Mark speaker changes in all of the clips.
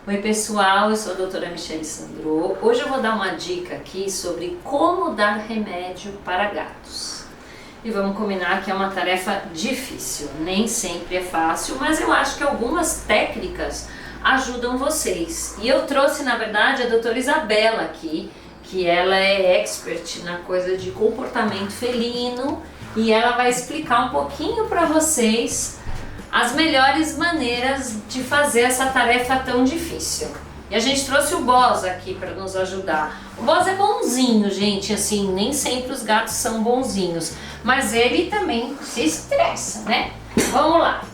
Speaker 1: Oi pessoal, eu sou a doutora Michele Sandro. Hoje eu vou dar uma dica aqui sobre como dar remédio para gatos. E vamos combinar que é uma tarefa difícil, nem sempre é fácil, mas eu acho que algumas técnicas ajudam vocês. E eu trouxe na verdade a doutora Isabela aqui, que ela é expert na coisa de comportamento felino e ela vai explicar um pouquinho para vocês as melhores maneiras de fazer essa tarefa tão difícil. E a gente trouxe o Boss aqui para nos ajudar. O Boss é bonzinho, gente, assim, nem sempre os gatos são bonzinhos, mas ele também se estressa, né? Vamos lá.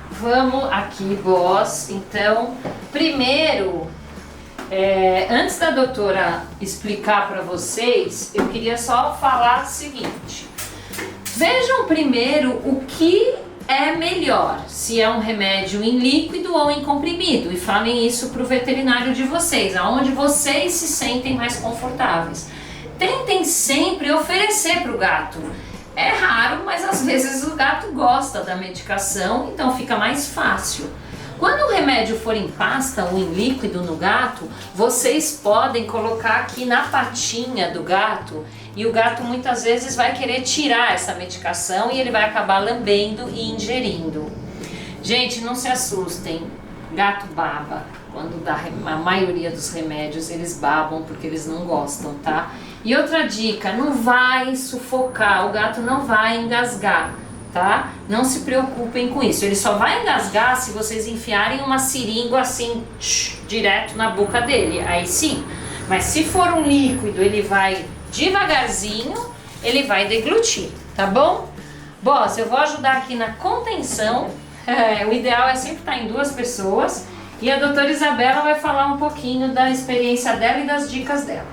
Speaker 1: Vamos aqui, Boss. Então, primeiro, antes da doutora explicar para vocês, eu queria só falar o seguinte. Vejam primeiro o que é melhor, se é um remédio em líquido ou em comprimido, e falem isso para o veterinário de vocês, aonde vocês se sentem mais confortáveis. Tentem sempre oferecer para o gato. É raro, mas às vezes o gato gosta da medicação, então fica mais fácil. Quando o remédio for em pasta ou em líquido no gato, vocês podem colocar aqui na patinha do gato e o gato muitas vezes vai querer tirar essa medicação e ele vai acabar lambendo e ingerindo. Gente, não se assustem, gato baba. Quando dá a maioria dos remédios, eles babam porque eles não gostam, tá? E outra dica, não vai sufocar, o gato não vai engasgar. Tá? Não se preocupem com isso, ele só vai engasgar se vocês enfiarem uma seringa assim, direto na boca dele, aí sim. Mas se for um líquido, ele vai devagarzinho, ele vai deglutir, tá bom? Boss, eu vou ajudar aqui na contenção, o ideal é sempre estar em duas pessoas, e a doutora Isabela vai falar um pouquinho da experiência dela e das dicas dela.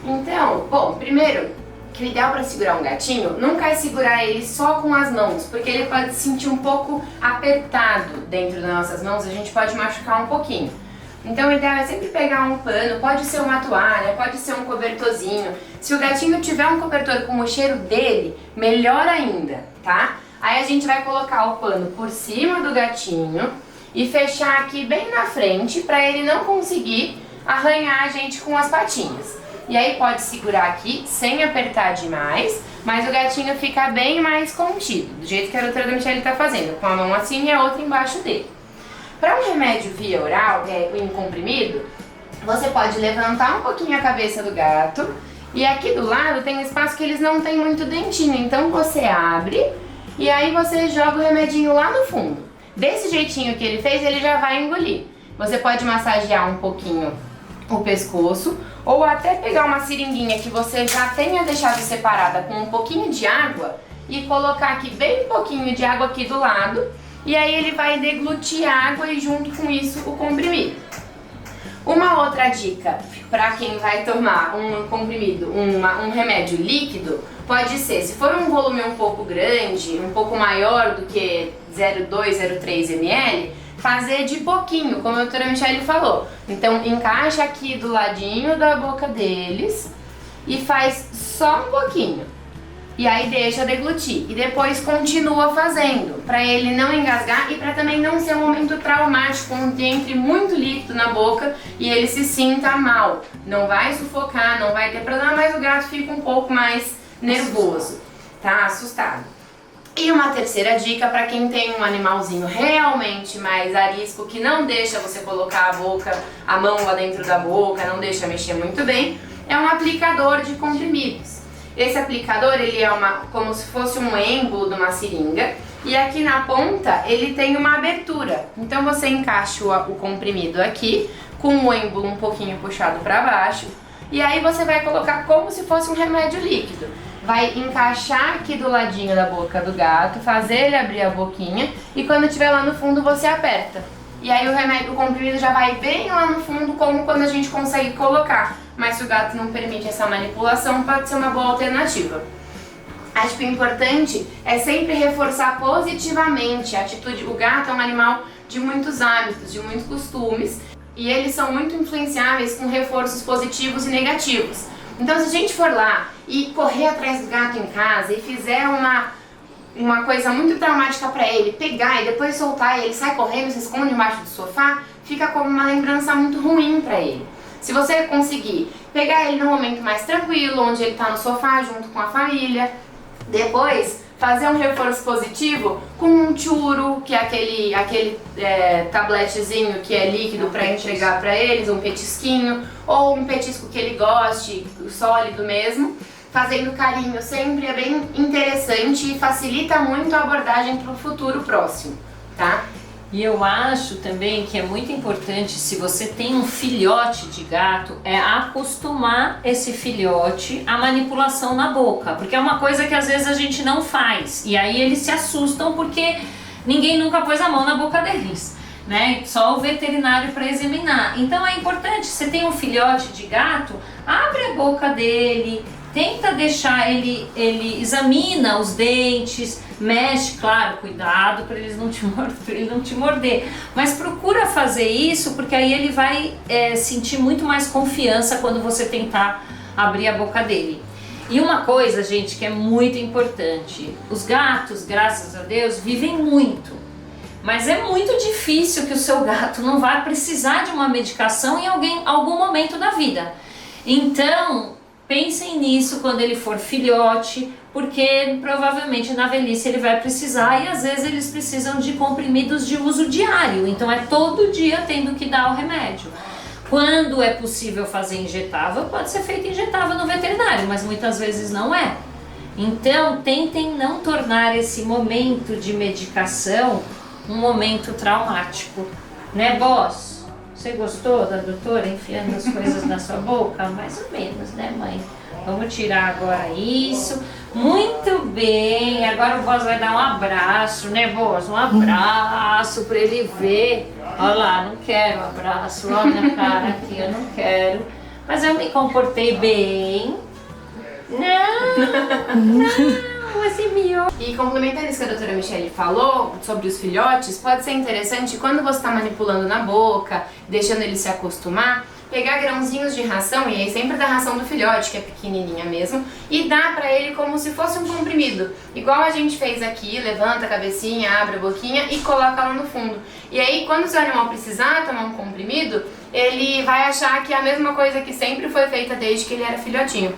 Speaker 2: Então, bom, primeiro, que o ideal para segurar um gatinho nunca é segurar ele só com as mãos, porque ele pode se sentir um pouco apertado dentro das nossas mãos, a gente pode machucar um pouquinho. Então o ideal é sempre pegar um pano, pode ser uma toalha, pode ser um cobertorzinho. Se o gatinho tiver um cobertor com o cheiro dele, melhor ainda, tá? Aí a gente vai colocar o pano por cima do gatinho e fechar aqui bem na frente para ele não conseguir arranhar a gente com as patinhas. E aí pode segurar aqui sem apertar demais, mas o gatinho fica bem mais contido, do jeito que a doutora Michele está fazendo, com a mão assim e a outra embaixo dele. Para um remédio via oral, em comprimido, você pode levantar um pouquinho a cabeça do gato e aqui do lado tem um espaço que eles não têm muito dentinho, então você abre e aí você joga o remedinho lá no fundo. Desse jeitinho que ele fez, ele já vai engolir. Você pode massagear um pouquinho o pescoço, ou até pegar uma seringuinha que você já tenha deixado separada com um pouquinho de água e colocar aqui bem pouquinho de água aqui do lado, e aí ele vai deglutir a água e junto com isso o comprimido. Uma outra dica para quem vai tomar um comprimido, um remédio líquido, pode ser, se for um volume um pouco grande, um pouco maior do que 0,2, 0,3 ml, fazer de pouquinho, como a doutora Michele falou. Então encaixa aqui do ladinho da boca deles e faz só um pouquinho. E aí deixa deglutir. E depois continua fazendo, para ele não engasgar e para também não ser um momento traumático, onde entre muito líquido na boca e ele se sinta mal. Não vai sufocar, não vai ter problema, mas o gato fica um pouco mais nervoso, tá? Assustado. E uma terceira dica para quem tem um animalzinho realmente mais arisco, que não deixa você colocar a mão lá dentro da boca, não deixa mexer muito bem, é um aplicador de comprimidos. Esse aplicador, ele é como se fosse um êmbolo de uma seringa, e aqui na ponta ele tem uma abertura. Então você encaixa o comprimido aqui, com o êmbolo um pouquinho puxado para baixo, e aí você vai colocar como se fosse um remédio líquido. Vai encaixar aqui do ladinho da boca do gato, fazer ele abrir a boquinha e quando estiver lá no fundo você aperta. E aí o comprimido já vai bem lá no fundo, como quando a gente consegue colocar. Mas se o gato não permite essa manipulação, pode ser uma boa alternativa. Acho que o importante é sempre reforçar positivamente a atitude. O gato é um animal de muitos hábitos, de muitos costumes e eles são muito influenciáveis com reforços positivos e negativos. Então se a gente for lá e correr atrás do gato em casa e fizer uma coisa muito traumática pra ele, pegar e depois soltar e ele sai correndo, se esconde embaixo do sofá, fica como uma lembrança muito ruim para ele. Se você conseguir pegar ele num momento mais tranquilo, onde ele tá no sofá junto com a família, depois fazer um reforço positivo com um churro, que é aquele tabletezinho que é líquido para entregar para eles, um petisquinho, ou um petisco que ele goste, sólido mesmo. Fazendo carinho sempre é bem interessante e facilita muito a abordagem para o futuro próximo, tá?
Speaker 1: E eu acho também que é muito importante, se você tem um filhote de gato, é acostumar esse filhote à manipulação na boca, porque é uma coisa que às vezes a gente não faz, e aí eles se assustam porque ninguém nunca pôs a mão na boca deles, né? Só o veterinário para examinar. Então é importante, você tem um filhote de gato, abre a boca dele, tenta deixar ele examina os dentes, mexe, claro, cuidado para ele não te morder, mas procura fazer isso, porque aí ele vai sentir muito mais confiança quando você tentar abrir a boca dele. E uma coisa, gente, que é muito importante, os gatos, graças a Deus, vivem muito, mas é muito difícil que o seu gato não vá precisar de uma medicação em algum momento da vida. Então, pensem nisso quando ele for filhote, porque provavelmente na velhice ele vai precisar, e às vezes eles precisam de comprimidos de uso diário, então é todo dia tendo que dar o remédio. Quando é possível fazer injetável, pode ser feito injetável no veterinário, mas muitas vezes não é. Então tentem não tornar esse momento de medicação um momento traumático, né, boss? Você gostou da doutora enfiando as coisas na sua boca? Mais ou menos, né, mãe? Vamos tirar agora isso. Muito bem. Agora o boss vai dar um abraço, né, boss? Um abraço para ele ver. Olha lá, não quero um abraço. Olha a minha cara aqui, eu não quero. Mas eu me comportei bem. Não.
Speaker 2: E complementando isso que a doutora Michele falou sobre os filhotes, pode ser interessante quando você está manipulando na boca, deixando ele se acostumar, pegar grãozinhos de ração, e aí sempre da ração do filhote, que é pequenininha mesmo, e dar pra ele como se fosse um comprimido. Igual a gente fez aqui, levanta a cabecinha, abre a boquinha e coloca lá no fundo. E aí quando o seu animal precisar tomar um comprimido, ele vai achar que é a mesma coisa que sempre foi feita desde que ele era filhotinho.